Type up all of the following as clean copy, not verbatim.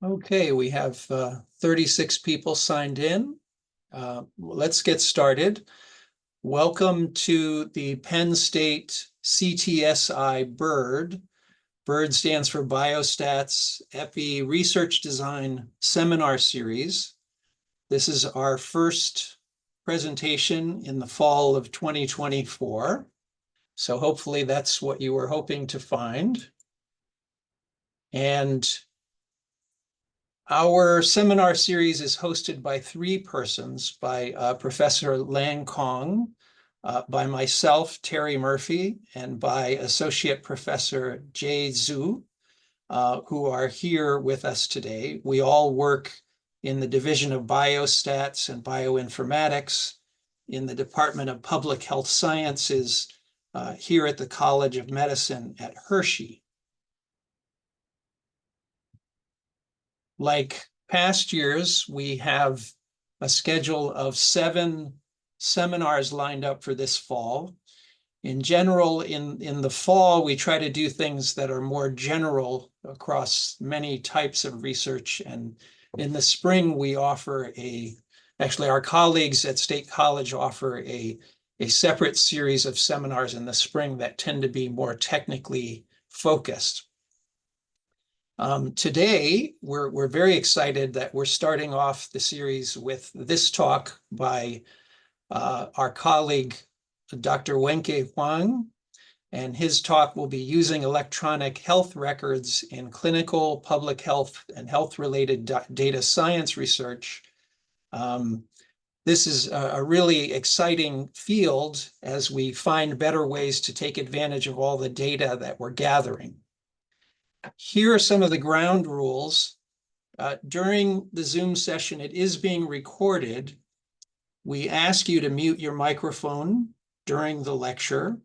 Okay, we have 36 people signed in. Let's get started. Welcome to the Penn State CTSI BERD. BERD stands for Biostats Epi Research Design Seminar Series. This is our first presentation in the fall of 2024. So hopefully that's what you were hoping to find. And our seminar series is hosted by three persons, by Professor Lang Kong, by myself, Terry Murphy, and by Associate Professor Jay Zhu, who are here with us today. We all work in the Division of Biostats and Bioinformatics in the Department of Public Health Sciences here at the College of Medicine at Hershey. Like past years, we have a schedule of 7 seminars lined up for this fall. In general, in the fall, we try to do things that are more general across many types of research. And in the spring, we offer actually our colleagues at State College offer a separate series of seminars in the spring that tend to be more technically focused. Today, we're very excited that we're starting off the series with this talk by our colleague, Dr. Wenke Hwang, and his talk will be using electronic health records in clinical, public health, and health-related data science research. This is a really exciting field as we find better ways to take advantage of all the data that we're gathering. Here are some of the ground rules. During the Zoom session, it is being recorded. We ask you to mute your microphone during the lecture.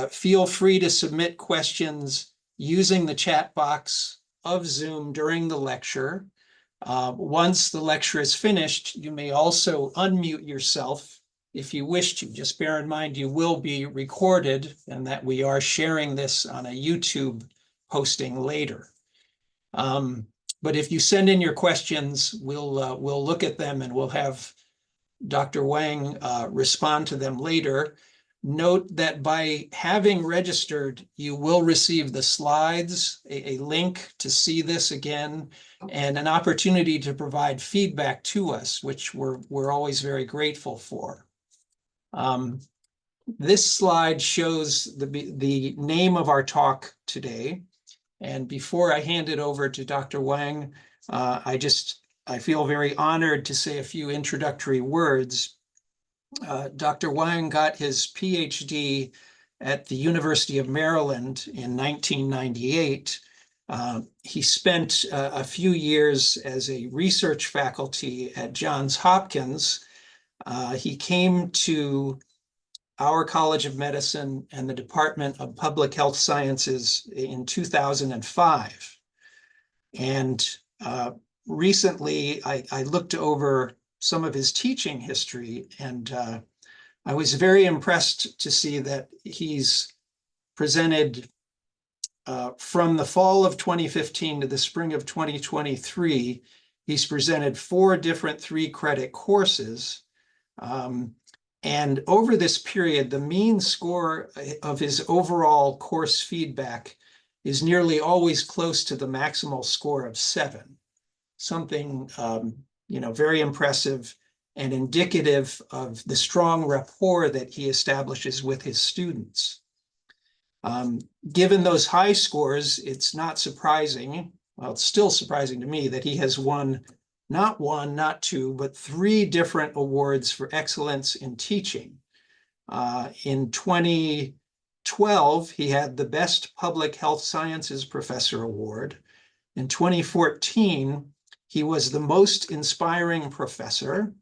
Feel free to submit questions using the chat box of Zoom during the lecture. Once the lecture is finished, you may also unmute yourself if you wish to. Just bear in mind you will be recorded and that we are sharing this on a YouTube posting later. But if you send in your questions, we'll look at them and we'll have Dr. Hwang respond to them later. Note that by having registered, you will receive the slides, a link to see this again, and an opportunity to provide feedback to us, which we're always very grateful for. This slide shows the name of our talk today. And before I hand it over to Dr. Hwang, I feel very honored to say a few introductory words. Dr. Hwang got his PhD at the University of Maryland in 1998. He spent a few years as a research faculty at Johns Hopkins. He came to our College of Medicine and the Department of Public Health Sciences in 2005. And recently, I looked over some of his teaching history, and I was very impressed to see that he's presented from the fall of 2015 to the spring of 2023, he's presented 4 different 3-credit courses. And over this period, the mean score of his overall course feedback is nearly always close to the maximal score of 7. Something, very impressive and indicative of the strong rapport that he establishes with his students. Given those high scores, it's not surprising, well, it's still surprising to me that he has won not 1, not 2, but 3 different awards for excellence in teaching. In 2012, he had the Best Public Health Sciences Professor Award. In 2014, he was the Most Inspiring Professor.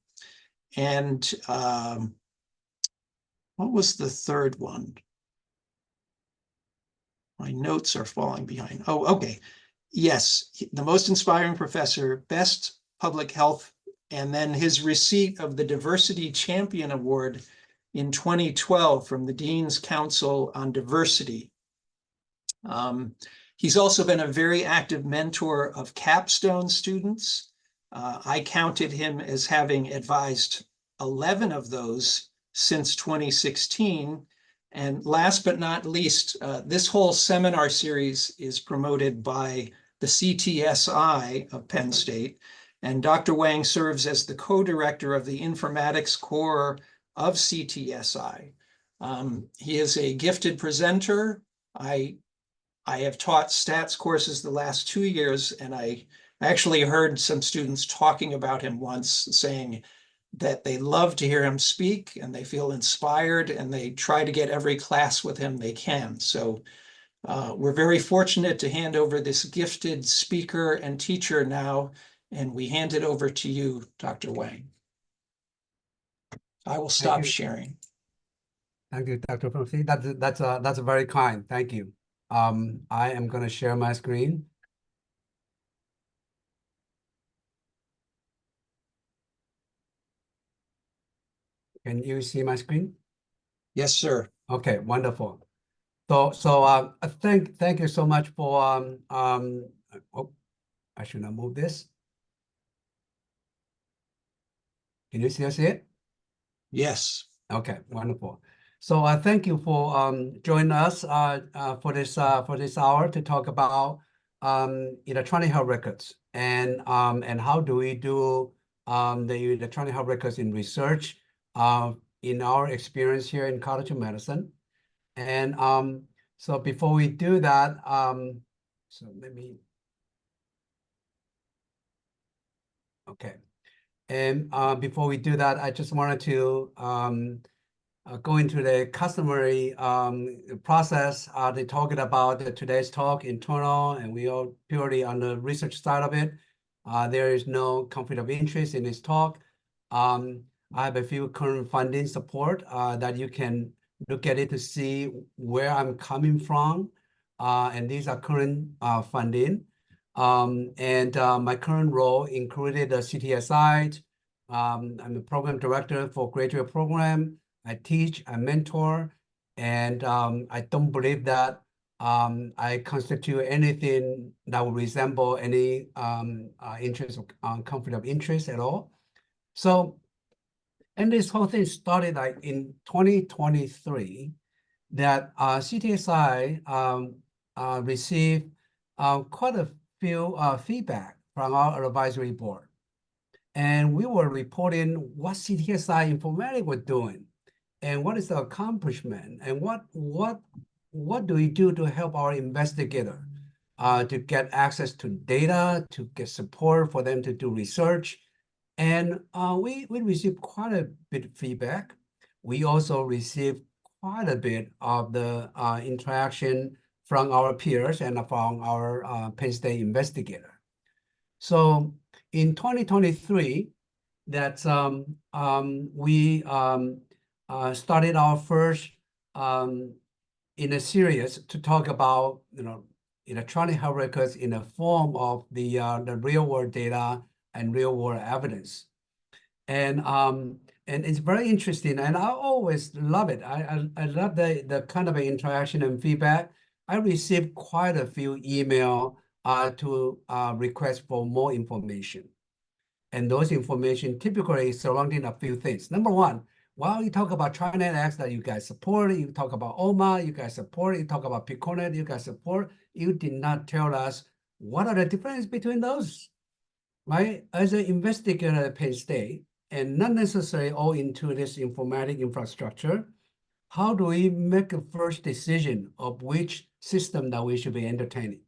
And what was the third one? My notes are falling behind. Oh, okay. Yes, the Most Inspiring Professor, Best Public Health, and then his receipt of the Diversity Champion Award in 2012 from the Dean's Council on Diversity. He's also been a very active mentor of capstone students. I counted him as having advised 11 of those since 2016. And last but not least, this whole seminar series is promoted by the CTSI of Penn State. And Dr. Hwang serves as the co-director of the informatics core of CTSI. He is a gifted presenter. I have taught stats courses the last 2 years, and I actually heard some students talking about him once, saying that they love to hear him speak and they feel inspired and they try to get every class with him they can. So we're very fortunate to hand over this gifted speaker and teacher now, and we hand it over to you, Dr. Hwang. I will stop sharing. Thank you, Dr. Frosti. That's very kind. Thank you. I am going to share my screen. Can you see my screen? Yes, sir. Okay, wonderful. So thank you so much for oh, I should not move this. Can you still see it? Yes. Okay, wonderful. So thank you for joining us for this hour to talk about electronic health records and how do we do the electronic health records in research in our experience here in College of Medicine. And so before we do that, so let me, okay. And before we do that, I just wanted to go into the customary process. They talking about today's talk internal, and we are purely on the research side of it. There is no conflict of interest in this talk. I have a few current funding support that you can look at it to see where I'm coming from. And these are current funding. And my current role included the CTSI. I'm the program director for graduate program. I teach, I mentor, and I don't believe that I constitute anything that would resemble any interest conflict of interest at all. So, and this whole thing started like in 2023, that CTSI received quite a few feedback from our advisory board. And we were reporting what CTSI Informatics were doing and what is the accomplishment and what do we do to help our investigator to get access to data, to get support for them to do research. And we received quite a bit of feedback. We also received quite a bit of the interaction from our peers and from our Penn State investigator. So in 2023, that we started our first in a series to talk about electronic health records in the form of the real world data and real world evidence, and it's very interesting, and I always love it. I love the kind of interaction and feedback. I received quite a few email to request for more information. And those information typically surrounding a few things. Number one, while you talk about TriNetX that you guys support, you talk about OMA, you guys support, you talk about PICONET, you guys support, you did not tell us what are the differences between those, right? As an investigator at Penn State, and not necessarily all into this informatic infrastructure, how do we make a first decision of which system that we should be entertaining?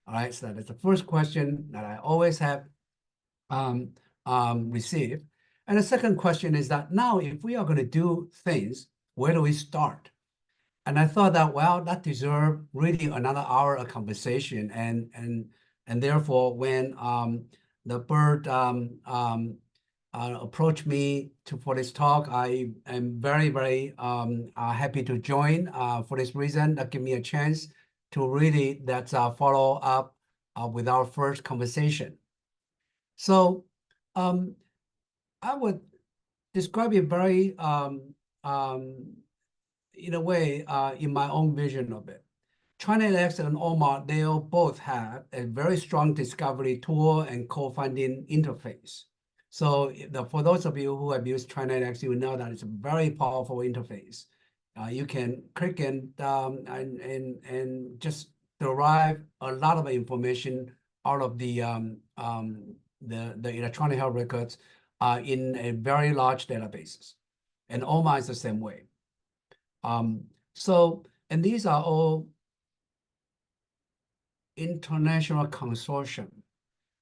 All right, so that's the first question that I always have received. And the second question is that now, if we are going to do things, where do we start? And I thought that, well, that deserves really another hour of conversation. And therefore, when the BERD approached me for this talk, I am very, very happy to join for this reason. That give me a chance to really follow up with our first conversation. So I would describe it very, in a way, in my own vision of it. TriNetX and OMA, they all both have a very strong discovery tool and co-finding interface. So for those of you who have used TriNetX, you know that it's a very powerful interface. You can click and just derive a lot of information out of the electronic health records in a very large databases. And OMA is the same way. And these are all international consortium.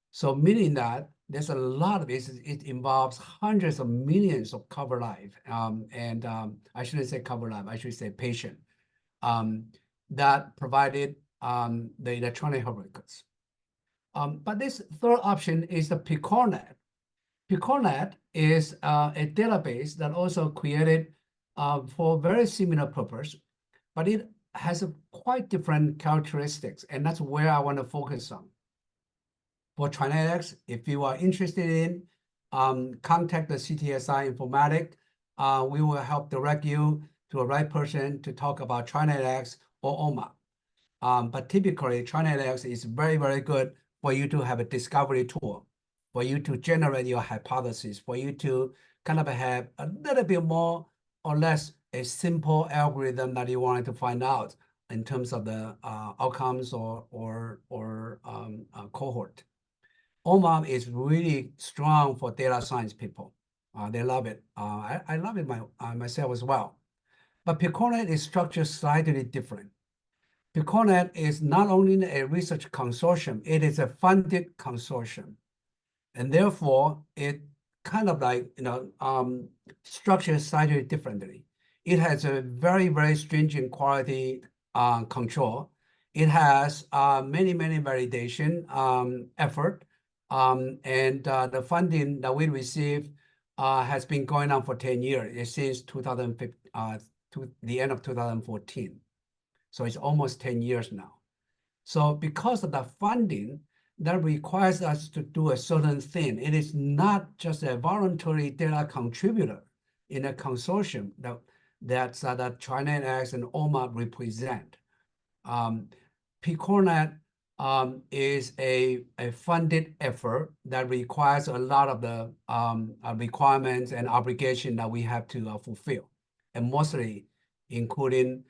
So meaning that there's a lot of it involves hundreds of millions of covered life. I shouldn't say covered life, I should say patient that provided the electronic health records. But this third option is the PICORNet. PICORNet is a database that also created for very similar purpose, but it has a quite different characteristics, and that's where I want to focus on. For TriNetX, if you are interested in, contact the CTSI Informatic. We will help direct you to a right person to talk about TriNetX or OMA. But typically, TriNetX is very, very good for you to have a discovery tool, for you to generate your hypothesis, for you to kind of have a little bit more or less a simple algorithm that you wanted to find out in terms of the outcomes or cohort. OMA is really strong for data science people. They love it. I love it myself as well. But PICORNet is structured slightly different. PICORNet is not only a research consortium, it is a funded consortium. And therefore, it kind of like, structured slightly differently. It has a very, very stringent quality control. It has many validation effort. The funding that we receive has been going on for 10 years, since 2015, to the end of 2014. So it's almost 10 years now. So because of the funding, that requires us to do a certain thing. It is not just a voluntary data contributor in a consortium that TriNetX and OMA represent. PICORNet is a funded effort that requires a lot of the requirements and obligation that we have to fulfill, and mostly including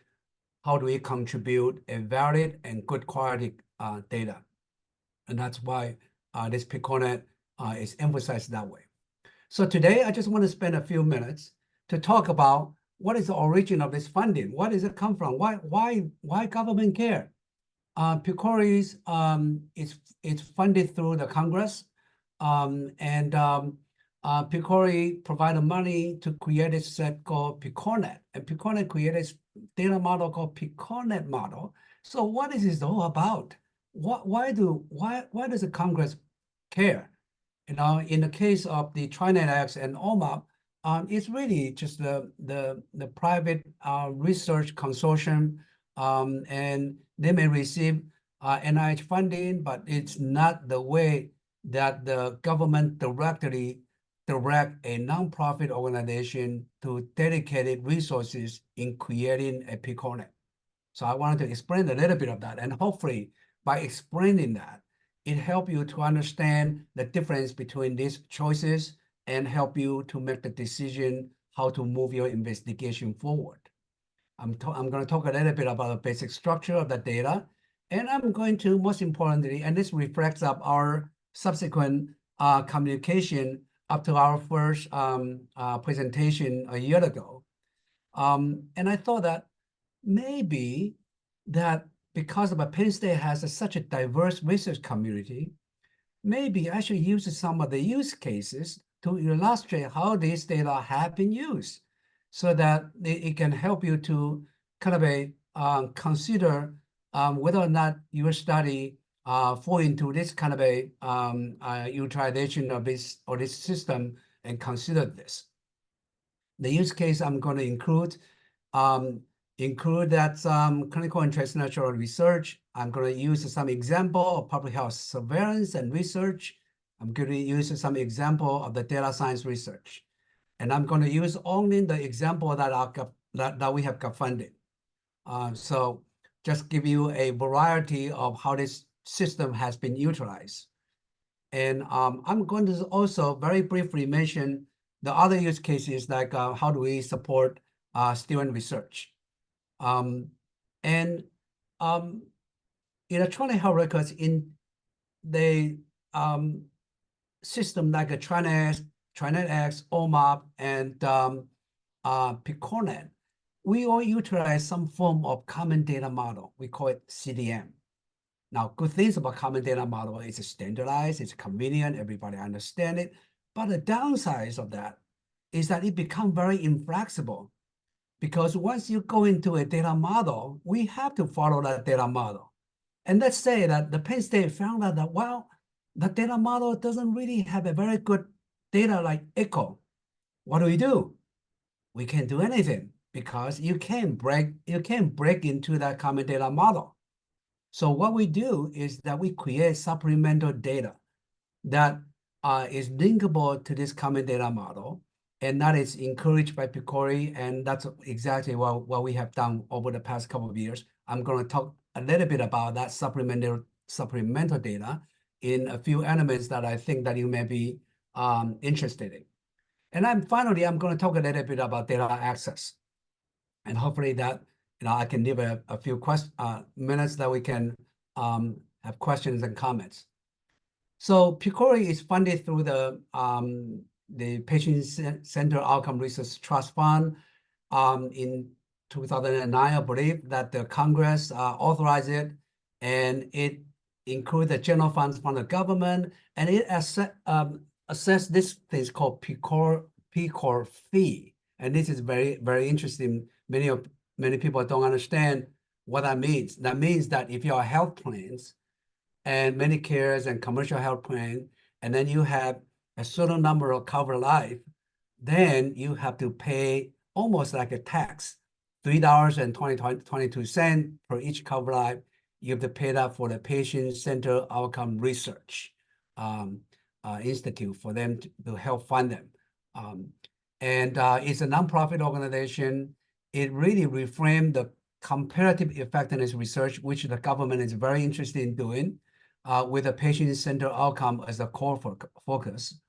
how do we contribute a valid and good quality data. And that's why this PICORNet is emphasized that way. So today, I just want to spend a few minutes to talk about what is the origin of this funding. Where does it come from? Why government care? PICORI is funded through the Congress, PICORI provided money to create a set called PICORNet, and PICORNet created a data model called PICORNet model. So what is this all about? Why does the Congress care? In the case of the TriNetX and OMA, it's really just the private research consortium, and they may receive NIH funding, but it's not the way that the government directly direct a nonprofit organization to dedicated resources in creating a PICORNet. So I wanted to explain a little bit of that, and hopefully by explaining that, it helps you to understand the difference between these choices and help you to make the decision how to move your investigation forward. I'm going to talk a little bit about the basic structure of the data, and I'm going to, most importantly, and this reflects up our subsequent communication up to our first presentation a year ago. And I thought that maybe that because of Penn State has such a diverse research community, maybe I should use some of the use cases to illustrate how these data have been used, so that it can help you to kind of consider whether or not your study fall into this kind of a utilization of this or this system, and consider this. The use case I'm going to include that clinical and translational research. I'm going to use some example of public health surveillance and research. I'm going to use some example of the data science research. And I'm going to use only the example that we have got funded. So just give you a variety of how this system has been utilized. And I'm going to also very briefly mention the other use cases, like how do we support student research. Electronic health records in the system like a TriNet, TriNetX, OMAP, and PICORNet, we all utilize some form of common data model. We call it CDM. Now, good things about common data model is it's standardized, it's convenient, everybody understand it. But the downsides of that is that it becomes very inflexible, because once you go into a data model, we have to follow that data model. And let's say that the Penn State found out that, well, the data model doesn't really have a very good data like echo. What do? We can't do anything, because you can't break into that common data model. So what we do is that we create supplemental data that is linkable to this common data model, and that is encouraged by PCORI, and that's exactly what we have done over the past couple of years. I'm going to talk a little bit about that supplemental data in a few elements that I think that you may be interested in. And finally, I'm going to talk a little bit about data access, and hopefully that I can leave a few minutes that we can have questions and comments. So PCORI is funded through the Patient Center Outcome Research Trust Fund. In 2009, I believe that the Congress authorized it, and it includes the general funds from the government, and it assess this thing called PCOR fee. And this is very, very interesting. Many people don't understand what that means. That means that if you are health plans and Medicare's and commercial health plan, and then you have a certain number of covered life, then you have to pay almost like a tax, $3.22 per each covered life. You have to pay that for the Patient Center Outcome Research Institute for them to help fund them. It's a nonprofit organization. It really reframed the comparative effectiveness research, which the government is very interested in doing, with a patient-centered outcome as a core focus.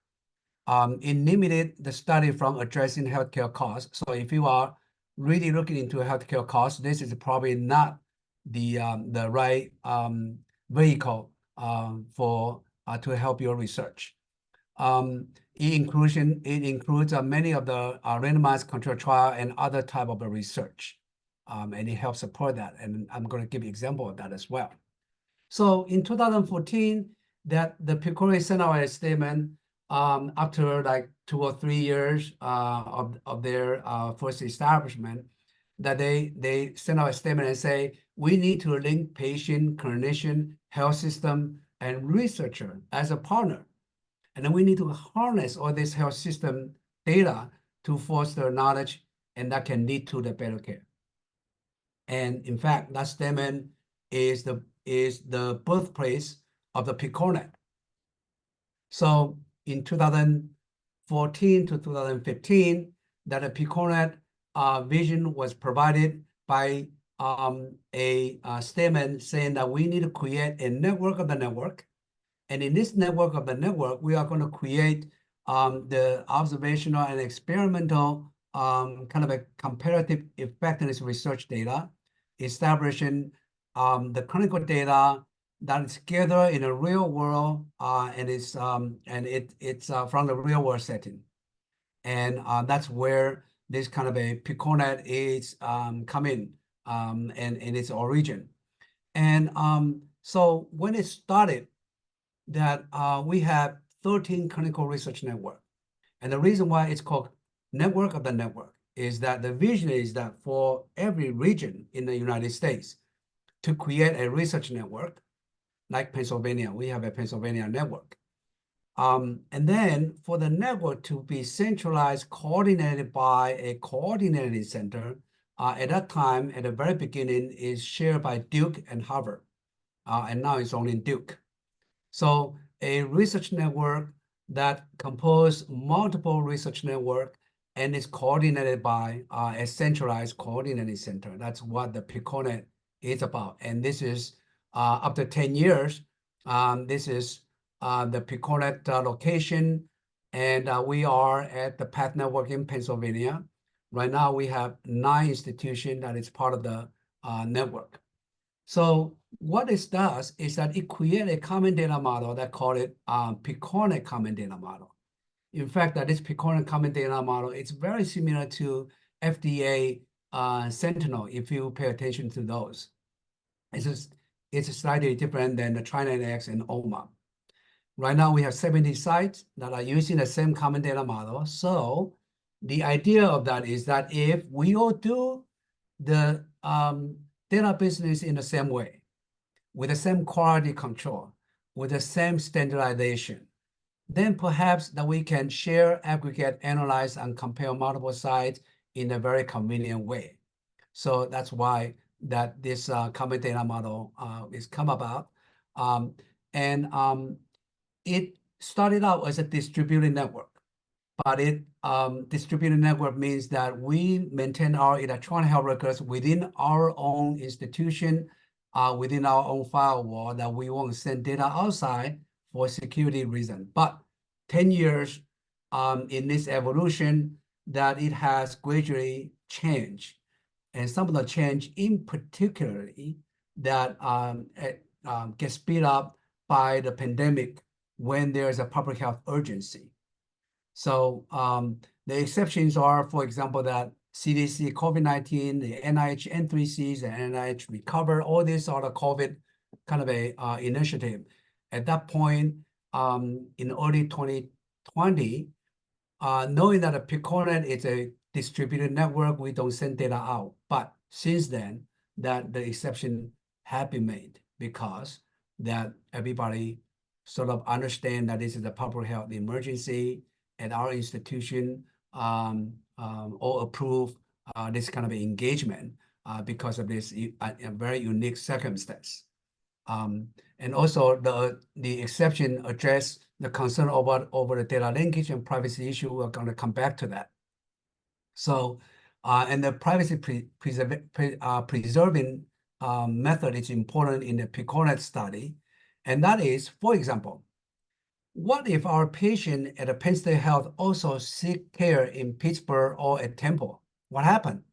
It limited the study from addressing healthcare costs. So if you are really looking into healthcare costs, this is probably not the right vehicle to help your research. It includes many of the randomized control trial and other type of research, and it helps support that. And I'm going to give you an example of that as well. So in 2014, that the PCORI sent out a statement after like 2 or 3 years of their first establishment, that they sent out a statement and say, we need to link patient, clinician, health system, and researcher as a partner. And then we need to harness all this health system data to foster knowledge, and that can lead to the better care. And in fact, that statement is the birthplace of the PICORNet. So in 2014 to 2015, that a PICORNet vision was provided by a statement saying that we need to create a network of the network. And in this network of the network, we are going to create the observational and experimental kind of a comparative effectiveness research data, establishing the clinical data that is gathered in a real world, and it's from the real world setting. And that's where this kind of a PICORNet is coming in its origin. And so when it started, that we have 13 clinical research network. And the reason why it's called network of the network is that the vision is that for every region in the United States to create a research network, like Pennsylvania, we have a Pennsylvania network. And then for the network to be centralized, coordinated by a coordinating center, at that time, at the very beginning, is shared by Duke and Harvard. And now it's only Duke. So a research network that composes multiple research network and is coordinated by a centralized coordinating center. That's what the PICORNet is about. And this is up to 10 years. This is the PCONET location, and we are at the Path Network in Pennsylvania. Right now, we have 9 institutions that is part of the network. So what this does is that it creates a common data model that call it PCONET common data model. In fact, that this PCONET common data model is very similar to FDA Sentinel, if you pay attention to those. It's slightly different than the TriNetX and OMAP. Right now, we have 70 sites that are using the same common data model. So the idea of that is that if we all do the data business in the same way, with the same quality control, with the same standardization, then perhaps that we can share, aggregate, analyze, and compare multiple sites in a very convenient way. So that's why that this common data model is come about. It started out as a distributed network, but distributed network means that we maintain our electronic health records within our own institution, within our own firewall, that we won't send data outside for security reason. But 10 years in this evolution, that it has gradually changed. And some of the change in particularly that gets speed up by the pandemic when there's a public health urgency. So the exceptions are, for example, that CDC, COVID-19, the NIH N3Cs, and NIH Recover, all these are the COVID kind of a initiative. At that point, in early 2020, knowing that a PCONET is a distributed network, we don't send data out. But since then, that the exception have been made because that everybody sort of understand that this is a public health emergency, and our institution all approve this kind of engagement because of this a very unique circumstance. And also the exception address the concern over the data linkage and privacy issue. We're going to come back to that. So, and the privacy preserving method is important in the PCONET study. And that is, for example, what if our patient at a Penn State Health also seek care in Pittsburgh or at Temple? What happened?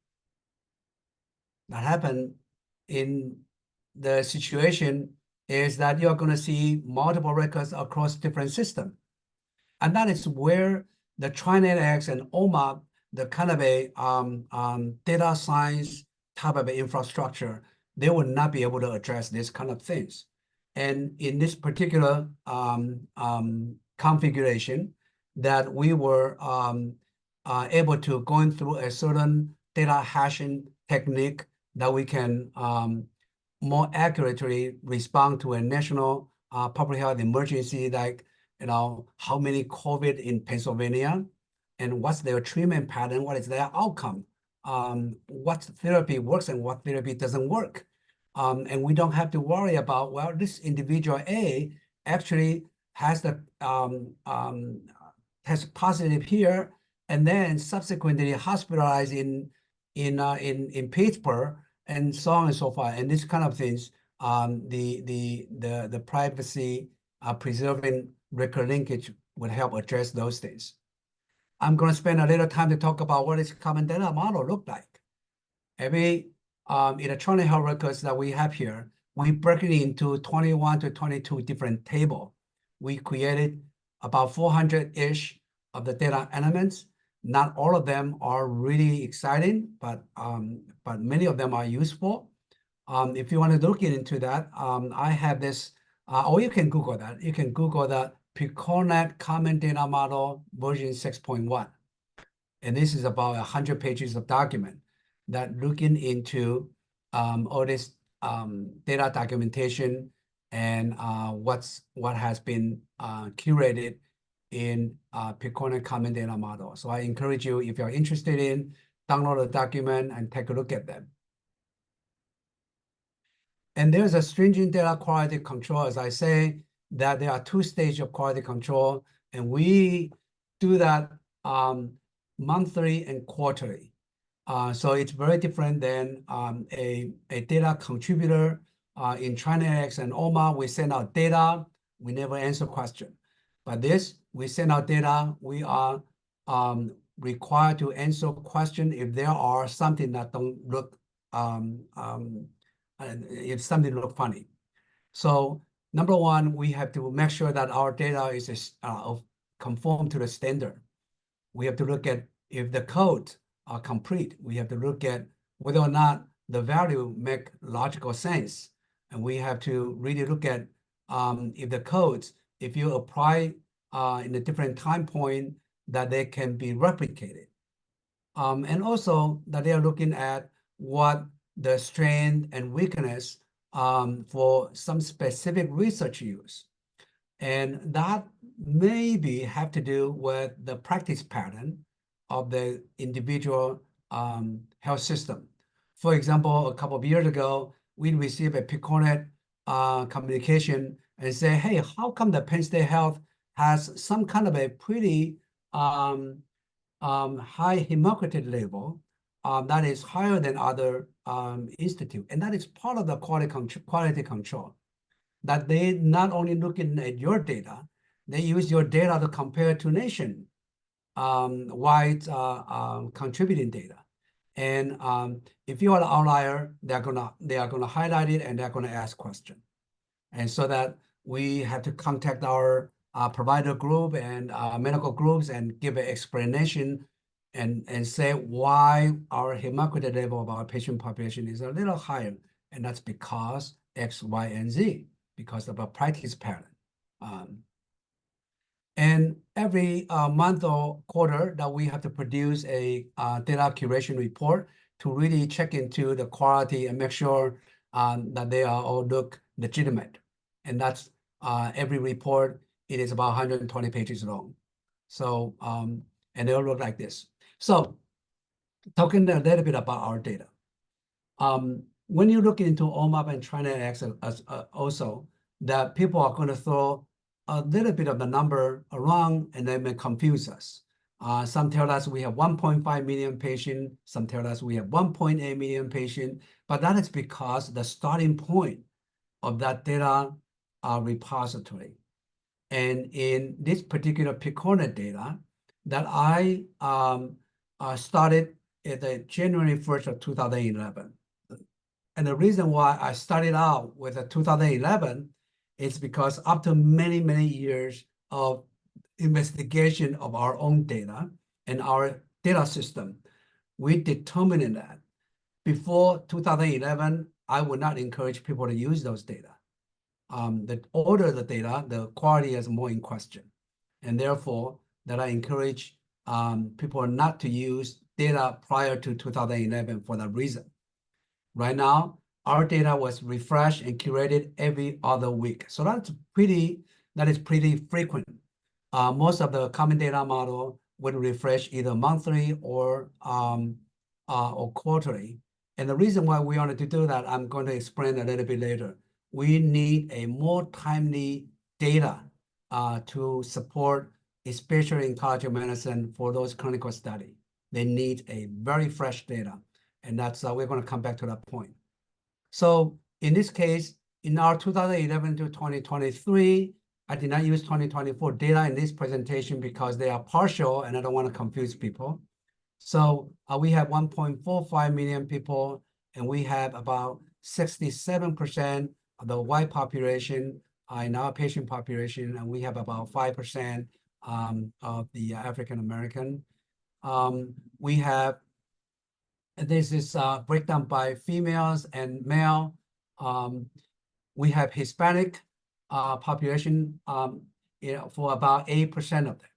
That happened in the situation is that you're going to see multiple records across different systems. And that is where the TriNetX and OMAP, the kind of a data science type of infrastructure, they would not be able to address this kind of things. And in this particular configuration, that we were able to go through a certain data hashing technique that we can more accurately respond to a national public health emergency, like how many COVID in Pennsylvania, and what's their treatment pattern, what is their outcome, what therapy works and what therapy doesn't work. And we don't have to worry about, well, this individual A actually has the test positive here, and then subsequently hospitalized in Pittsburgh, and so on and so forth. And this kind of things, the privacy preserving record linkage would help address those things. I'm going to spend a little time to talk about what this common data model look like. Every electronic health records that we have here, we break it into 21 to 22 different tables. We created about 400-ish of the data elements. Not all of them are really exciting, but many of them are useful. If you want to look into that, I have this, or you can Google that. You can Google the PCONET Common Data Model version 6.1. And this is about 100 pages of document that looking into all this data documentation and what has been curated in PCONET Common Data Model. So I encourage you, if you're interested in, download the document and take a look at them. And there's a stringent data quality control. As I say, that there are 2 stages of quality control, and we do that monthly and quarterly. So it's very different than a data contributor. In TriNetX and OMA, we send out data, we never answer question. But this, we send out data, we are required to answer question if there are something that don't look, if something look funny. So number one, we have to make sure that our data is conform to the standard. We have to look at if the code are complete. We have to look at whether or not the value make logical sense. And we have to really look at if the codes, if you apply in a different time point, that they can be replicated. And also that they are looking at what the strength and weakness for some specific research use. And that maybe have to do with the practice pattern of the individual health system. For example, a couple of years ago, we received a PICONET communication and say, hey, how come the Penn State Health has some kind of a pretty high hemocritic level that is higher than other institute. And that is part of the quality control, that they not only looking at your data, they use your data to compare to nation wide contributing data. And if you are an outlier, they are gonna highlight it and they're gonna ask questions. And so that we have to contact our provider group and medical groups and give an explanation and say why our hemocritic level of our patient population is a little higher. And that's because X, Y, and Z, because of a practice pattern. And every month or quarter that we have to produce a data curation report to really check into the quality and make sure that they are all look legitimate. And that's every report, it is about 120 pages long. So, and they all look like this. So talking a little bit about our data. When you look into OMAP and TriNetX also, that people are going to throw a little bit of the number around and they may confuse us. Some tell us we have 1.5 million patients, some tell us we have 1.8 million patients, but that is because the starting point of that data repository. And in this particular PICONET data that I started at the January 1st of 2011. And the reason why I started out with the 2011 is because after many, many years of investigation of our own data and our data system, we determined that before 2011, I would not encourage people to use those data. The older the data, the quality is more in question. And therefore, that I encourage people not to use data prior to 2011 for that reason. Right now, our data was refreshed and curated every other week. So that is pretty frequent. Most of the common data model would refresh either monthly or quarterly. And the reason why we wanted to do that, I'm going to explain a little bit later. We need a more timely data to support, especially in College of Medicine, for those clinical studies. They need a very fresh data. And that's, we're going to come back to that point. So in this case, in our 2011 to 2023, I did not use 2024 data in this presentation because they are partial and I don't want to confuse people. So we have 1.45 million people, and we have about 67% of the white population in our patient population, and we have about 5% of the African American. We have, this is breakdown by females and male. We have Hispanic population for about 8% of them.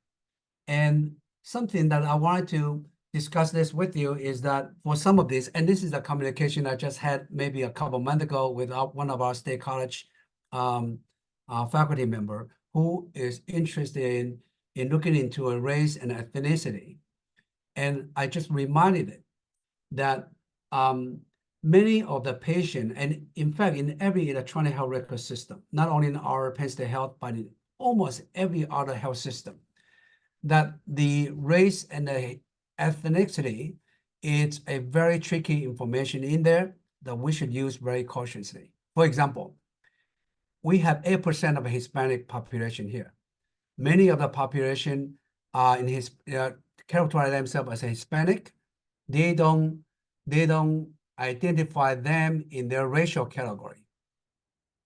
And something that I wanted to discuss this with you is that for some of these, and this is a communication I just had maybe a couple months ago with one of our State College faculty member who is interested in looking into a race and ethnicity. And I just reminded it that many of the patients, and in fact, in every electronic health record system, not only in our Penn State Health, but in almost every other health system, that the race and the ethnicity it's a very tricky information in there that we should use very cautiously. For example, we have 8% of Hispanic population here. Many of the population characterize themselves as a Hispanic. They don't identify them in their racial category.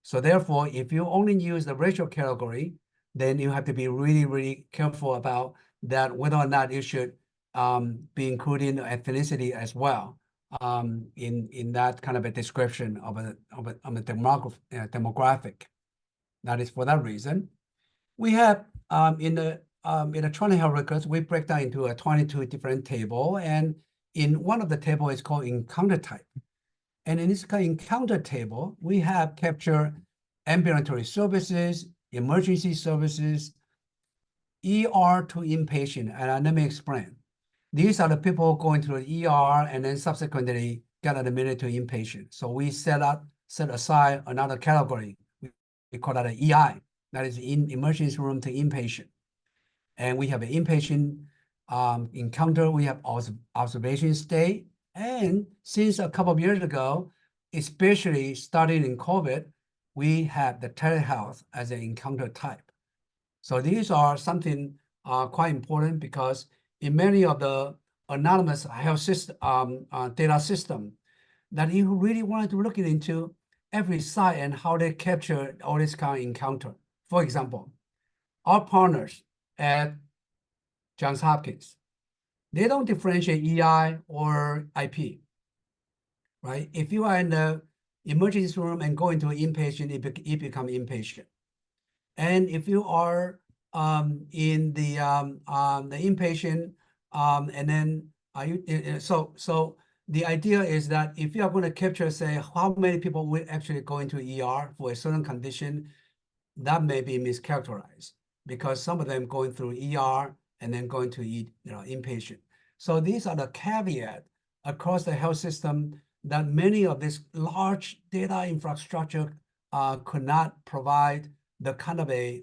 So therefore, if you only use the racial category, then you have to be really, really careful about that, whether or not you should be including ethnicity as well in that kind of a description of a demographic. That is for that reason. We have in the electronic health records, we break down into a 22 different table, and in one of the table is called encounter type. And in this encounter table, we have captured ambulatory services, emergency services, ER to inpatient. And let me explain. These are the people going to the ER and then subsequently get admitted to inpatient. So we set aside another category. We call that an EI, that is in emergency room to inpatient. And we have an inpatient encounter, we have observation stay. And since a couple of years ago, especially starting in COVID, we have the telehealth as an encounter type. So these are something quite important because in many of the anonymous health system, data system, that you really wanted to look into every site and how they capture all this kind of encounter. For example, our partners at Johns Hopkins, they don't differentiate EI or IP, right? If you are in the emergency room and go into an inpatient, it becomes inpatient. And if you are in the inpatient, and then so the idea is that if you are going to capture, say, how many people will actually go into ER for a certain condition, that may be mischaracterized because some of them going through ER and then going to inpatient. So these are the caveat across the health system that many of this large data infrastructure could not provide the kind of a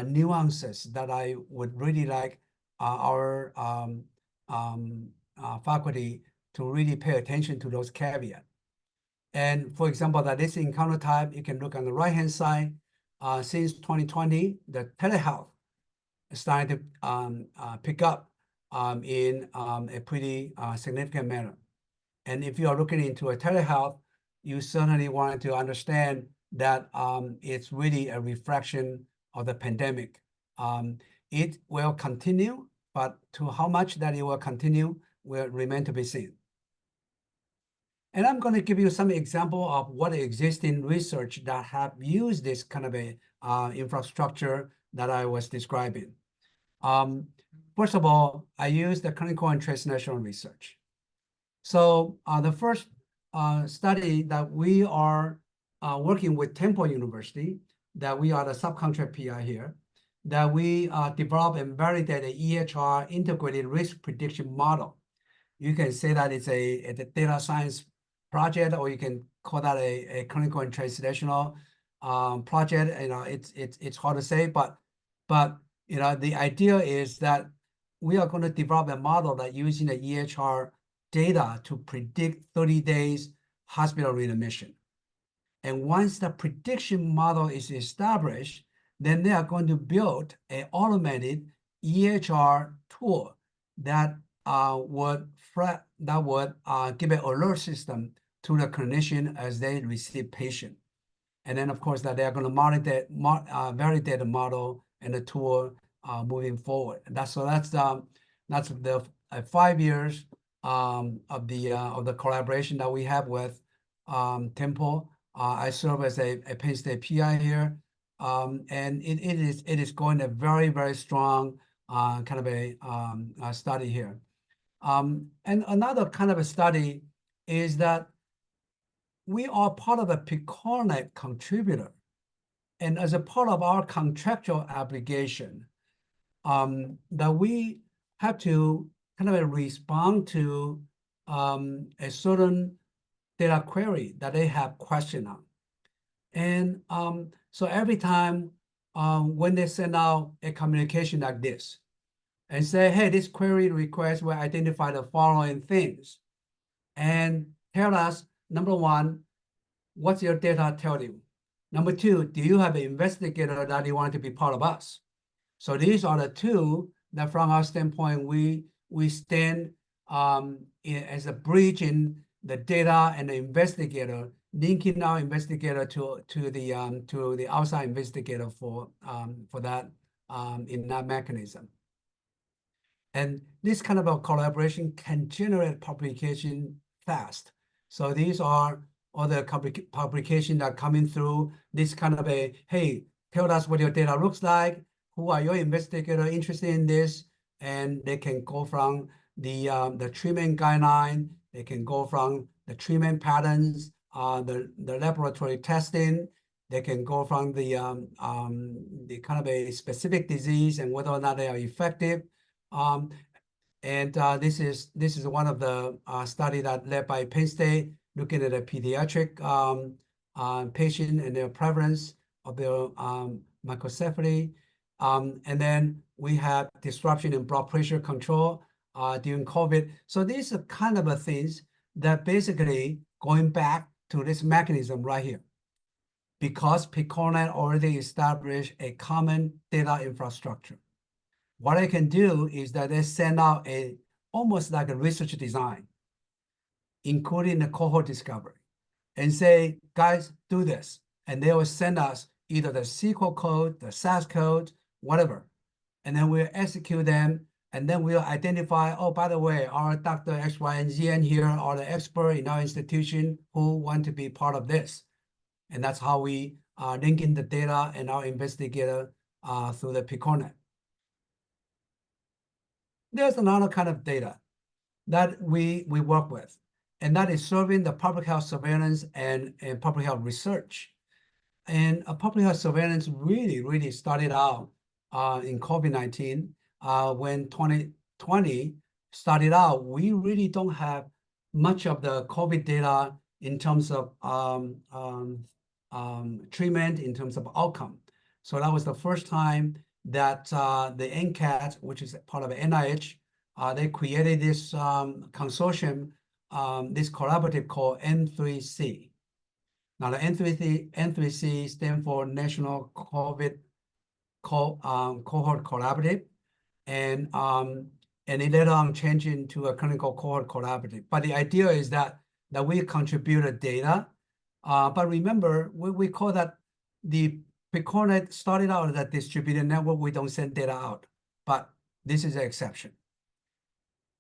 nuances that I would really like our faculty to really pay attention to those caveats. And for example, that this encounter type, you can look on the right-hand side. Since 2020, the telehealth is starting to pick up in a pretty significant manner. And if you are looking into a telehealth, you certainly want to understand that it's really a reflection of the pandemic. It will continue, but to how much that it will continue will remain to be seen. And I'm going to give you some example of what existing research that have used this kind of a infrastructure that I was describing. First of all, I use the clinical and translational research. So the first study that we are working with Temple University, that we are the subcontract PI here, that we develop and validate an EHR integrated risk prediction model. You can say that it's a data science project, or you can call that a clinical and translational project. You know, it's hard to say, but you know, the idea is that we are going to develop a model that using the EHR data to predict 30 days hospital readmission. And once the prediction model is established, then they are going to build an automated EHR tool that would give an alert system to the clinician as they receive patient. And then, of course, that they are going to validate the model and the tool moving forward. And that's the 5 years of the collaboration that we have with Temple. I serve as a Penn State PI here, and it is going a very, very strong kind of a study here. And another kind of a study is that we are part of a PCORNet contributor. And as a part of our contractual obligation, that we have to kind of respond to a certain data query that they have question on. And so every time when they send out a communication like this, and say, hey, this query request will identify the following things and tell us, number one, what's your data tell you? Number two, do you have an investigator that you want to be part of us? So these are the two that from our standpoint, we stand as a bridge in the data and the investigator, linking our investigator to the outside investigator for that in that mechanism. And this kind of a collaboration can generate publication fast. So these are all the publications that are coming through this kind of a, hey, tell us what your data looks like, who are your investigators interested in this, and they can go from the treatment guideline, they can go from the treatment patterns, the laboratory testing, they can go from the kind of a specific disease and whether or not they are effective. This is one of the study that led by Penn State, looking at a pediatric patient and their prevalence of their microcephaly. And then we have disruption in blood pressure control during COVID. So these are kind of things that basically going back to this mechanism right here. Because PICONET already established a common data infrastructure. What I can do is that they send out almost like a research design, including the cohort discovery, and say, guys, do this. And they will send us either the SQL code, the SAS code, whatever. And then we'll execute them. And then we'll identify, oh, by the way, our Dr. X, Y, and Z and here are the experts in our institution who want to be part of this. And that's how we link in the data and our investigator through the PICONET. There's another kind of data that we work with, and that is serving the public health surveillance and public health research. And public health surveillance really started out in COVID-19. When 2020 started out, we really don't have much of the COVID data in terms of treatment, in terms of outcome. So that was the first time that the NCAT, which is part of NIH, they created this consortium, this collaborative called N3C. Now the N3C stands for National COVID Cohort Collaborative, and it later on changed into a clinical cohort collaborative. But the idea is that we contributed data, but remember we call that the PICONET started out as a distributed network. We don't send data out, but this is an exception.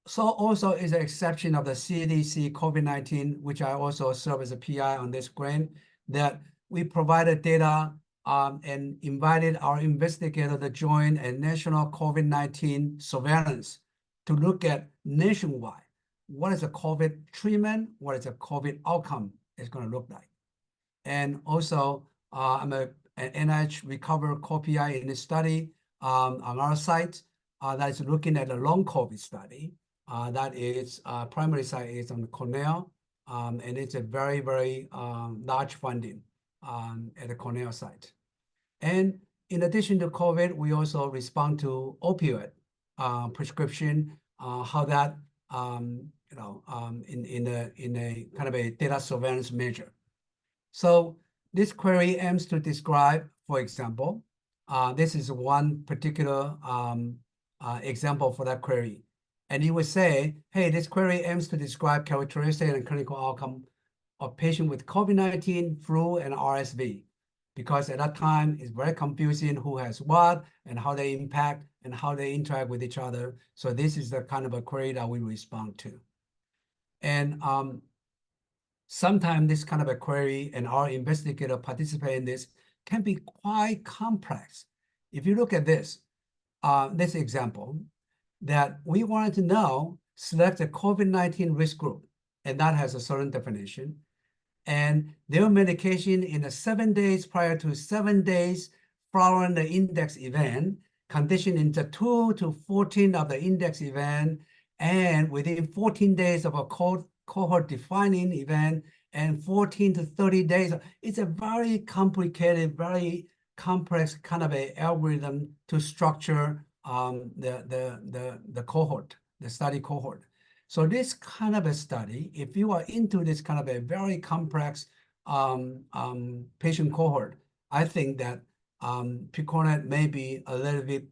So also is an exception of the CDC COVID-19, which I also serve as a PI on this grant, that we provided data and invited our investigator to join a national COVID-19 surveillance to look at nationwide. What is a COVID treatment? What is a COVID outcome is going to look like? And also, I'm an NIH Recover co-PI in this study on our site that is looking at a long COVID study. That is primary site is on Cornell, and it's a very large funding at the Cornell site. And in addition to COVID, we also respond to opioid prescription, how that in a kind of a data surveillance measure. So this query aims to describe, for example, this is one particular example for that query. And you would say, hey, this query aims to describe characteristic and clinical outcome of patient with COVID-19, flu, and RSV. Because at that time, it's very confusing who has what and how they impact and how they interact with each other. So this is the kind of a query that we respond to. And sometimes this kind of a query and our investigator participate in this can be quite complex. If you look at this example, that we wanted to know, select a COVID-19 risk group, and that has a certain definition. And their medication in the 7 days prior to 7 days following the index event, conditioned into 2 to 14 of the index event, and within 14 days of a cohort defining event, and 14 to 30 days. It's a very complicated, very complex kind of a algorithm to structure the cohort, the study cohort. So this kind of a study, if you are into this kind of a very complex patient cohort, I think that Picornet may be a little bit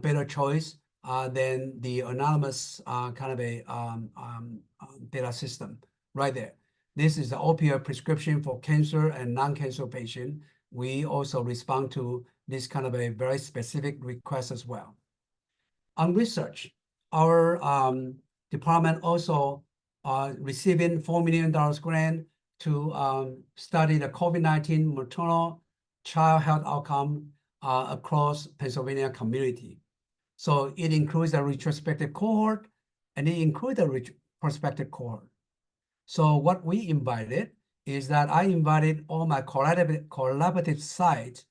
better choice than the anonymous kind of a data system right there. This is the opioid prescription for cancer and non-cancer patient. We also respond to this kind of a very specific request as well. On research, our department also receiving $4 million grant to study the COVID-19 maternal child health outcome across Pennsylvania community. So it includes a retrospective cohort, and it includes a prospective cohort. So what we invited is that I invited all my collaborative sites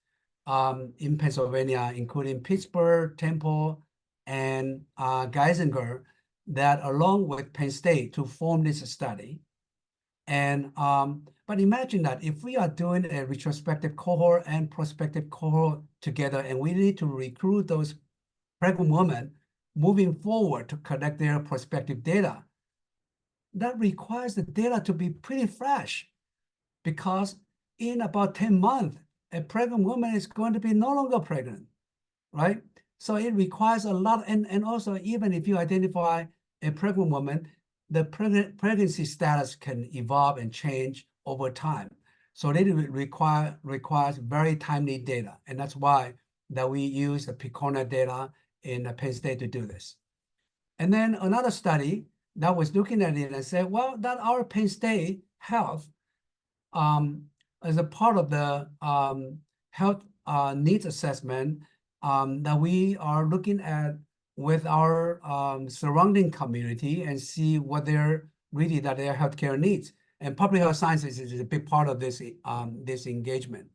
in Pennsylvania, including Pittsburgh, Temple, and Geisinger, that along with Penn State to form this study. And but imagine that if we are doing a retrospective cohort and prospective cohort together, and we need to recruit those pregnant women moving forward to collect their prospective data, that requires the data to be pretty fresh, because in about 10 months, a pregnant woman is going to be no longer pregnant, right? So it requires a lot, and also even if you identify a pregnant woman, the pregnancy status can evolve and change over time. So it requires very timely data, and that's why that we use the Picornet data in Penn State to do this. And then another study that was looking at it and said, well, that our Penn State health as a part of the health needs assessment that we are looking at with our surrounding community and see what they're really that their healthcare needs. And public health sciences is a big part of this this engagement.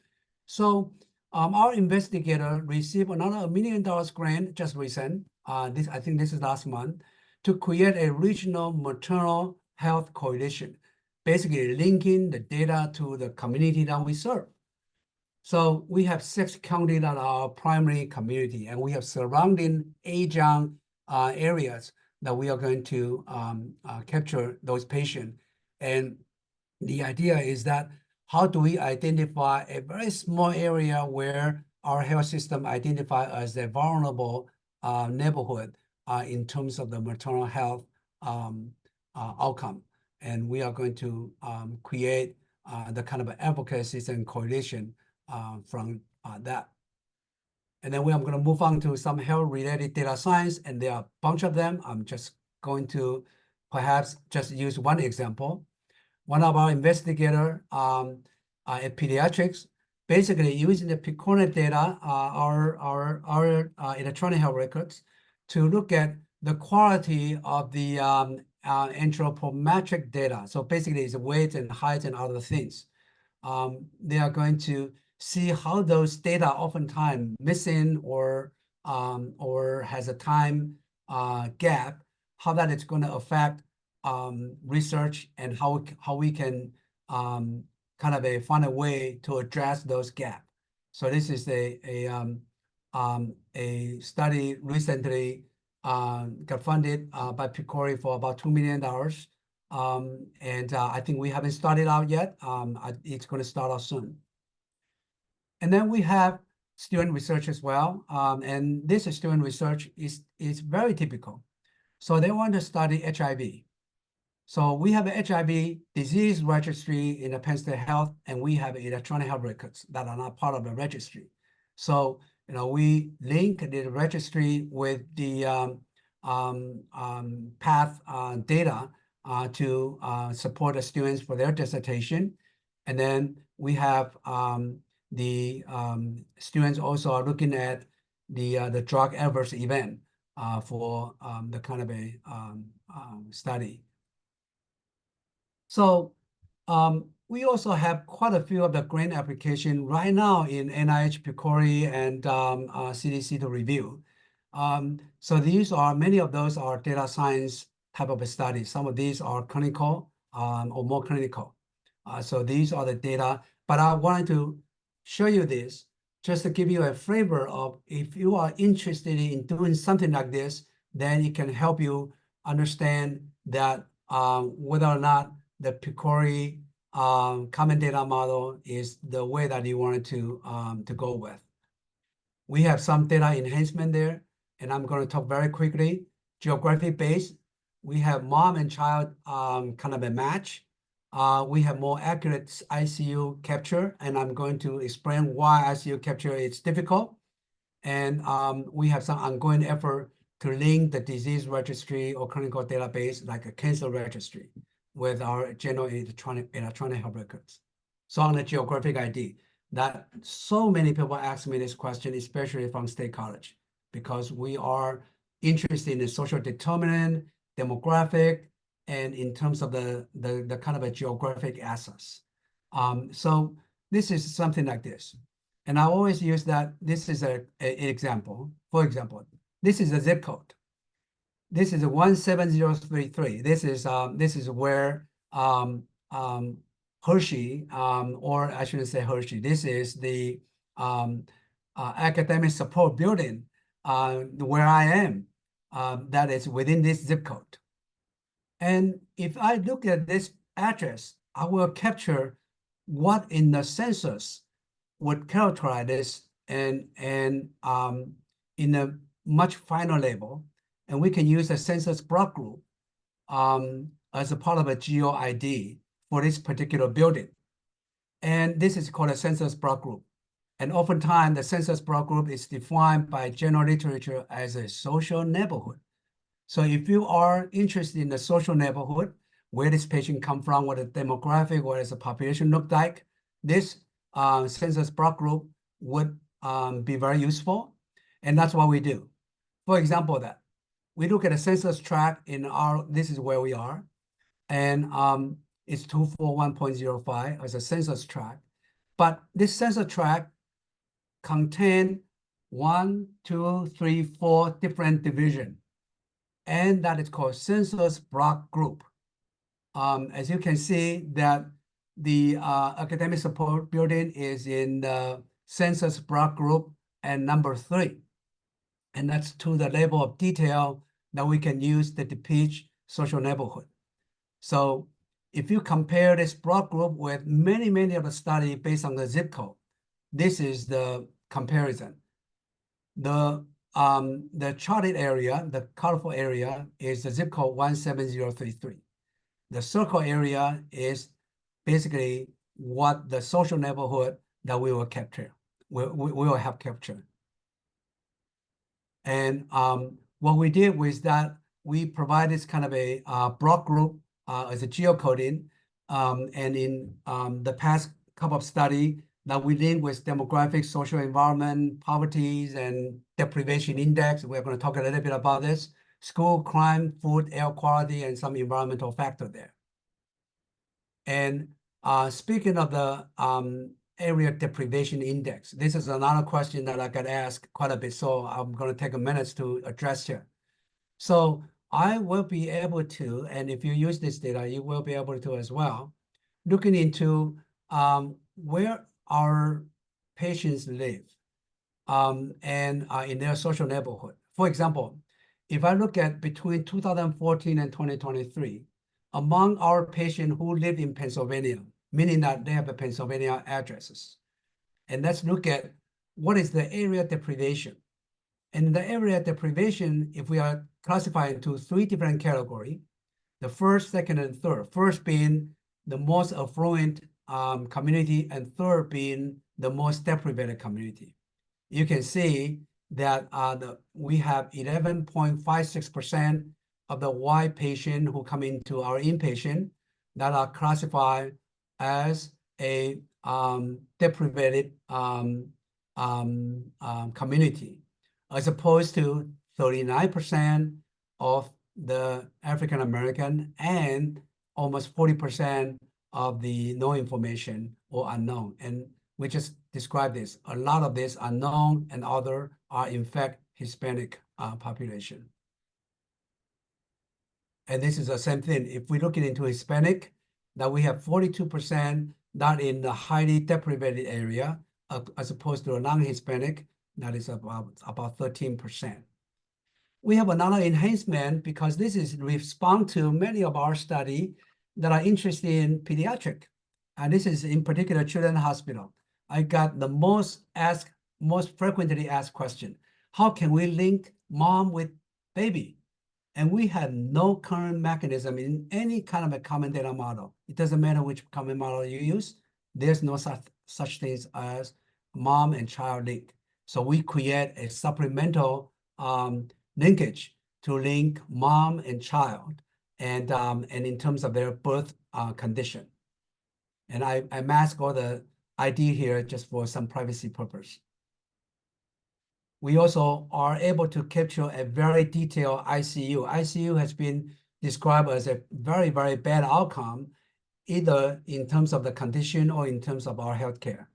So our investigator received another $1 million grant just recent. I think this is last month, to create a regional maternal health coalition, basically linking the data to the community that we serve. So we have 6 counties that are our primary community, and we have surrounding adjunct areas that we are going to capture those patients. And the idea is that how do we identify a very small area where our health system identify as a vulnerable neighborhood in terms of the maternal health outcome. And we are going to create the kind of advocacy and coalition from that. And then I'm going to move on to some health-related data science, and there are a bunch of them. I'm just going to perhaps just use one example. One of our investigators at pediatrics, basically using the Picornet data, our electronic health records, to look at the quality of the anthropometric data. So basically it's weight and height and other things. They are going to see how those data oftentimes missing or has a time gap, how that is going to affect research, and how we can kind of find a way to address those gaps. So this is a study recently got funded by Picori for about $2 million. And I think we haven't started out yet. It's going to start out soon. And then we have student research as well. And this student research is very typical. So they want to study HIV. So we have an HIV disease registry in the Penn State Health, and we have electronic health records that are not part of the registry. So we link the registry with the PATH data to support the students for their dissertation. And then we have the students also are looking at the drug adverse event for the kind of a study. So we also have quite a few of the grant application right now in NIH, Picori, and CDC to review. So many of those are data science type of a study. Some of these are clinical or more clinical. So these are the data, but I wanted to show you this just to give you a flavor of if you are interested in doing something like this, then it can help you understand that whether or not the Picori common data model is the way that you wanted to go with. We have some data enhancement there, and I'm going to talk very quickly. Geographic based, we have mom and child kind of a match. We have more accurate ICU capture, and I'm going to explain why ICU capture is difficult. And we have some ongoing effort to link the disease registry or clinical database like a cancer registry with our general electronic health records. So on the geographic ID, that so many people ask me this question, especially from State College, because we are interested in the social determinant, demographic, and in terms of the kind of a geographic access. So this is something like this. And I always use that. This is an example. For example, this is a zip code. This is a 17033. This is where Hershey, or I shouldn't say Hershey. This is the academic support building where I am. That is within this zip code. And if I look at this address, I will capture what in the census would characterize this and in a much finer level. And we can use a census block group as a part of a geo ID for this particular building. And this is called a census block group. And oftentimes the census block group is defined by general literature as a social neighborhood. So if you are interested in the social neighborhood, where this patient come from, what the demographic, what does the population look like, this census block group would be very useful. And that's what we do. For example, that we look at a census tract in this is where we are. And it's 241.05 as a census tract. But this census tract contains 1, 2, 3, 4 different divisions. And that is called census block group. As you can see that the academic support building is in the census block group and number 3. And that's to the level of detail that we can use to depict social neighborhood. So if you compare this block group with many of the studies based on the zip code, this is the comparison. The charted area, the colorful area, is the zip code 17033. The circle area is basically what the social neighborhood that we will capture, we will have captured. And what we did was that we provide this kind of a block group as a geocoding. And in the past couple of studies that we did with demographic, social environment, poverty, and deprivation index, we're going to talk a little bit about this, school, crime, food, air quality, and some environmental factor there. And speaking of the area deprivation index, this is another question that I got asked quite a bit, so I'm going to take a minute to address here. So I will be able to, and if you use this data, you will be able to as well, looking into where our patients live and in their social neighborhood. For example, if I look at between 2014 and 2023, among our patients who live in Pennsylvania, meaning that they have a Pennsylvania addresses. And let's look at what is the area deprivation. And the area deprivation, if we are classified into 3 different categories, the first, second, and third, first being the most affluent community, and third being the most deprived community. You can see that we have 11.56% of the white patient who come into our inpatient that are classified as a deprived community, as opposed to 39% of the African American and almost 40% of the no information or unknown. And we just described this. A lot of this unknown and other are in fact Hispanic population. And this is the same thing. If we look into Hispanic, that we have 42% that in the highly deprived area, as opposed to a non-Hispanic, that is about 13%. We have another enhancement because this is respond to many of our study that are interested in pediatric. And this is in particular Children's Hospital. I got the most frequently asked question. How can we link mom with baby? And we have no current mechanism in any kind of a common data model. It doesn't matter which common model you use. There's no such things as mom and child link. So we create a supplemental linkage to link mom and child, and in terms of their birth condition. And I mask all the ID here just for some privacy purpose. We also are able to capture a very detailed ICU. ICU has been described as a very, very bad outcome, either in terms of the condition or in terms of our healthcare.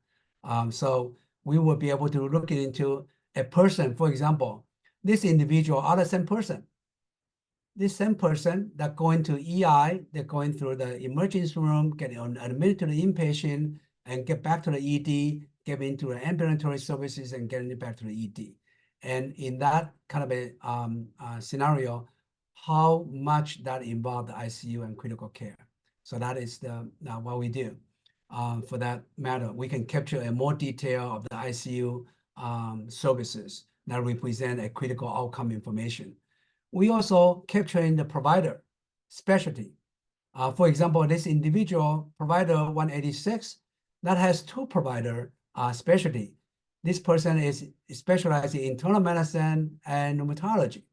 So we will be able to look into a person, for example, this individual are the same person. This same person that going to EI, they're going through the emergency room, getting admitted to the inpatient, and get back to the ED, get into the ambulatory services, and getting back to the ED. And in that kind of a scenario, how much that involved the ICU and critical care. So that is what we do. For that matter, we can capture a more detail of the ICU services that represent a critical outcome information. We also capture in the provider specialty. For example, this individual provider 186 that has two provider specialty. This person is specialized in internal medicine and rheumatology.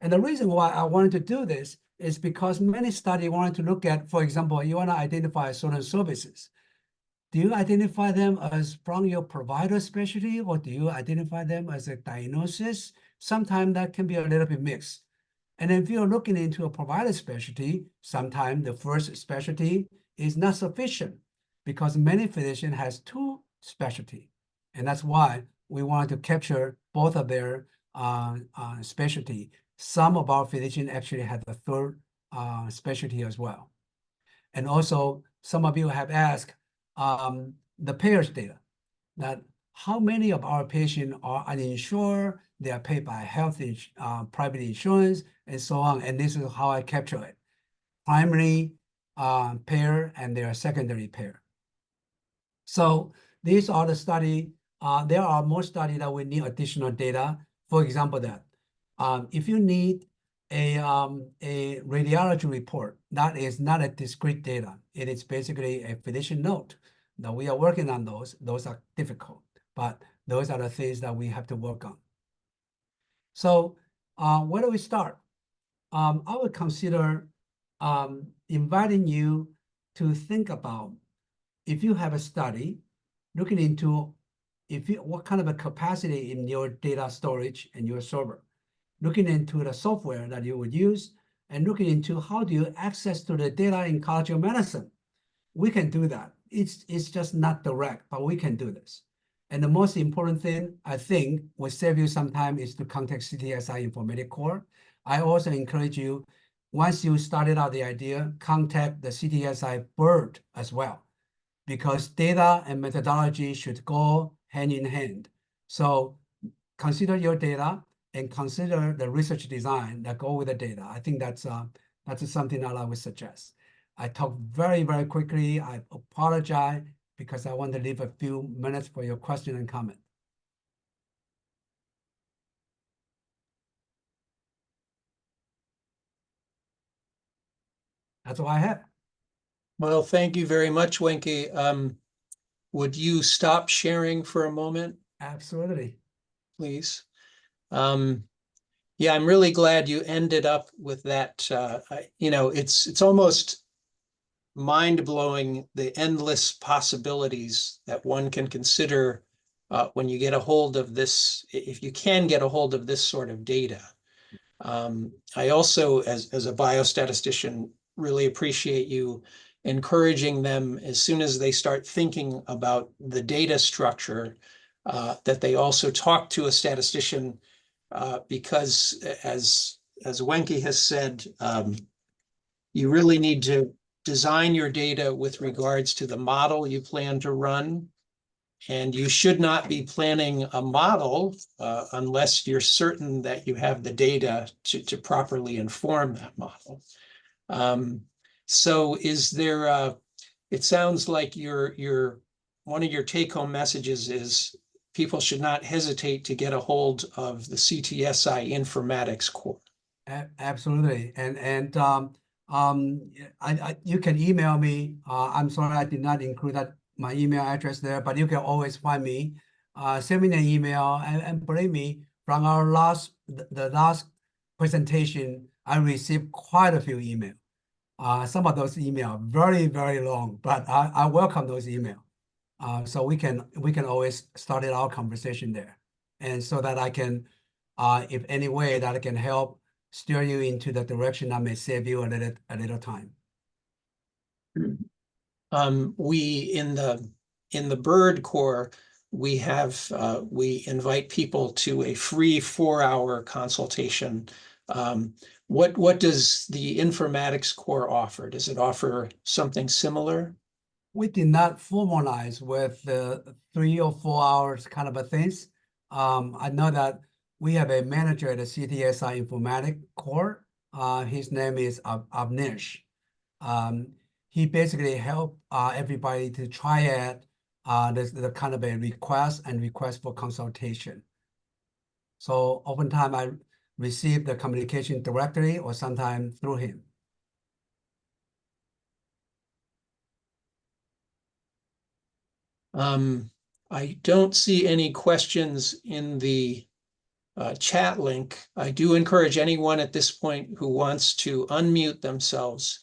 And the reason why I wanted to do this is because many studies wanted to look at, for example, you want to identify certain services. Do you identify them as from your provider specialty, or do you identify them as a diagnosis? Sometimes that can be a little bit mixed. And if you're looking into a provider specialty, sometimes the first specialty is not sufficient because many physicians has two specialty. And that's why we wanted to capture both of their specialty. Some of our physicians actually have the third specialty as well. And also, some of you have asked the payers data, that how many of our patients are uninsured, they are paid by private insurance, and so on. And this is how I capture it. Primary payer and their secondary payer. So these are the study. There are more studies that we need additional data. For example, that if you need a radiology report, that is not a discrete data. It is basically a physician note. Now we are working on those. Those are difficult, but those are the things that we have to work on. So where do we start? I would consider inviting you to think about, if you have a study, looking into what kind of a capacity in your data storage and your server, looking into the software that you would use, and looking into how do you access to the data in College of Medicine. We can do that. It's just not direct, but we can do this. And the most important thing, I think, will save you some time is to contact CTSI Informatic Core. I also encourage you, once you started out the idea, contact the CTSI BERD as well, because data and methodology should go hand in hand. So consider your data and consider the research design that go with the data. I think that's something that I would suggest. I talked very, very quickly. I apologize because I want to leave a few minutes for your question and comment. That's all I have. Well, thank you very much, Wenke. Would you stop sharing for a moment, Absolutely. please? Yeah, I'm really glad you ended up with that. It's almost mind-blowing, the endless possibilities that one can consider when you get a hold of this, if you can get a hold of this sort of data. I also, as a biostatistician, really appreciate you encouraging them as soon as they start thinking about the data structure, that they also talk to a statistician, because as Wenke has said, you really need to design your data with regards to the model you plan to run, And you should not be planning a model unless you're certain that you have the data to properly inform that model. So is there, it sounds like one of your take-home messages is people should not hesitate to get a hold of the CTSI informatics core. Absolutely. You can email me. I'm sorry I did not include my email address there, but you can always find me. Send me an email, and believe me, from the last presentation, I received quite a few emails. Some of those emails very, very long, but I welcome those emails. So we can always start our conversation there, and so that I can, if any way that I can help steer you into the direction that may save you a little time. We in the BERD core, we invite people to a free 4-hour consultation. What does the informatics core offer? Does it offer something similar? We did not formalize with the 3 or 4 hours kind of a things. I know that we have a manager at the CTSI Informatics core. His name is Avnish. He basically helped everybody to try it. The kind of a request for consultation. So oftentimes I receive the communication directly or sometimes through him. I don't see any questions in the chat link. I do encourage anyone at this point who wants to unmute themselves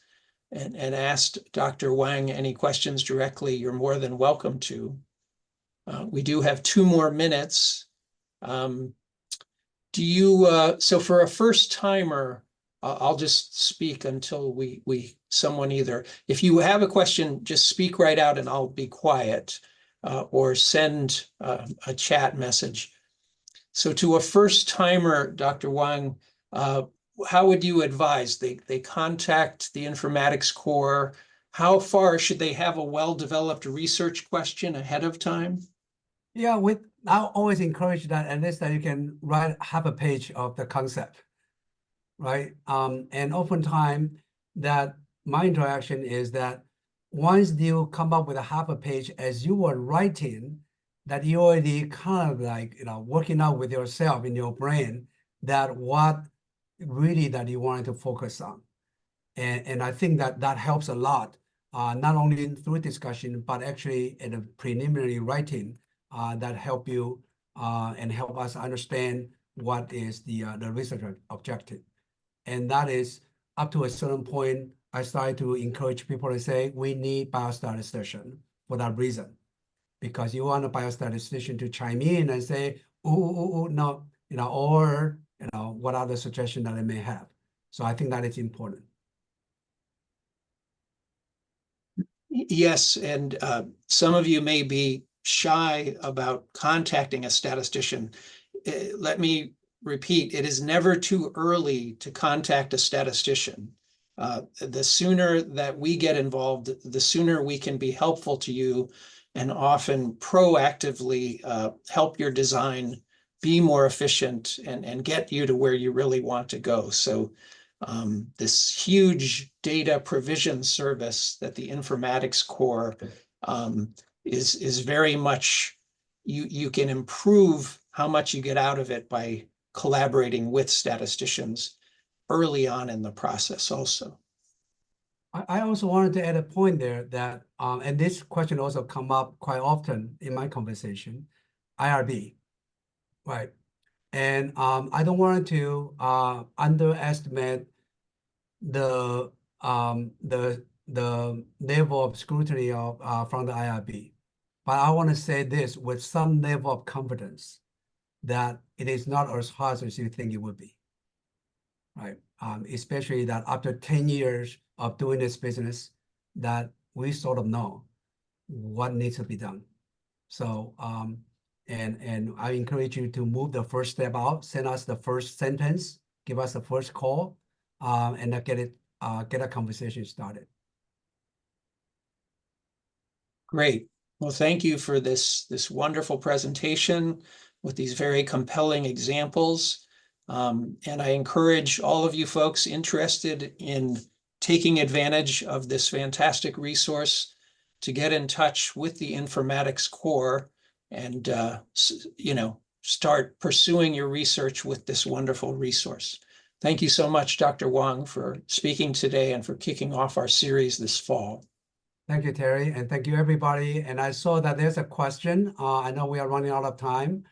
and ask Dr. Hwang any questions directly. You're more than welcome to. We do have 2 more minutes. So for a first timer, I'll just speak until someone either, if you have a question, just speak right out and I'll be quiet, or send a chat message. So to a first timer, Dr. Hwang, how would you advise? They contact the informatics core. How far should they have a well-developed research question ahead of time? Yeah, I always encourage that at least that you can write half a page of the concept, right? And oftentimes that my interaction is that once you come up with a half a page as you were writing, that you already kind of like, working out with yourself in your brain that what really that you wanted to focus on. And I think that helps a lot, not only through discussion, but actually in a preliminary writing that help you and help us understand what is the research objective. And that is up to a certain point, I started to encourage people to say, we need biostatistician for that reason. Because you want a biostatistician to chime in and say, no, or, what other suggestion that I may have. So I think that is important. Yes, and some of you may be shy about contacting a statistician. Let me repeat, it is never too early to contact a statistician. The sooner that we get involved, the sooner we can be helpful to you and often proactively help your design be more efficient and get you to where you really want to go. So this huge data provision service that the informatics core is very much, you can improve how much you get out of it by collaborating with statisticians early on in the process also. I also wanted to add a point there that, and this question also come up quite often in my conversation, IRB, right? And I don't want to underestimate the level of scrutiny from the IRB. But I want to say this with some level of confidence that it is not as hard as you think it would be, right? Especially that after 10 years of doing this business, that we sort of know what needs to be done. So, and I encourage you to move the first step out, send us the first sentence, give us the first call, and get a conversation started. Great. Well, thank you for this wonderful presentation with these very compelling examples. And I encourage all of you folks interested in taking advantage of this fantastic resource to get in touch with the informatics core and, start pursuing your research with this wonderful resource. Thank you so much, Dr. Hwang, for speaking today and for kicking off our series this fall. Thank you, Terry, and thank you, everybody. And I saw that there's a question. I know we are running out of time.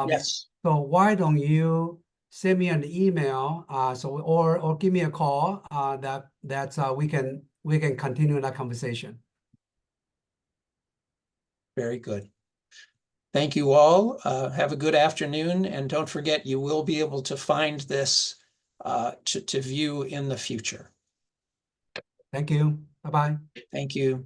Yes. So why don't you send me an email, or give me a call, we can continue that conversation. Very good. Thank you all. Have a good afternoon, and don't forget you will be able to find this to view in the future. Thank you. Bye-bye. Thank you.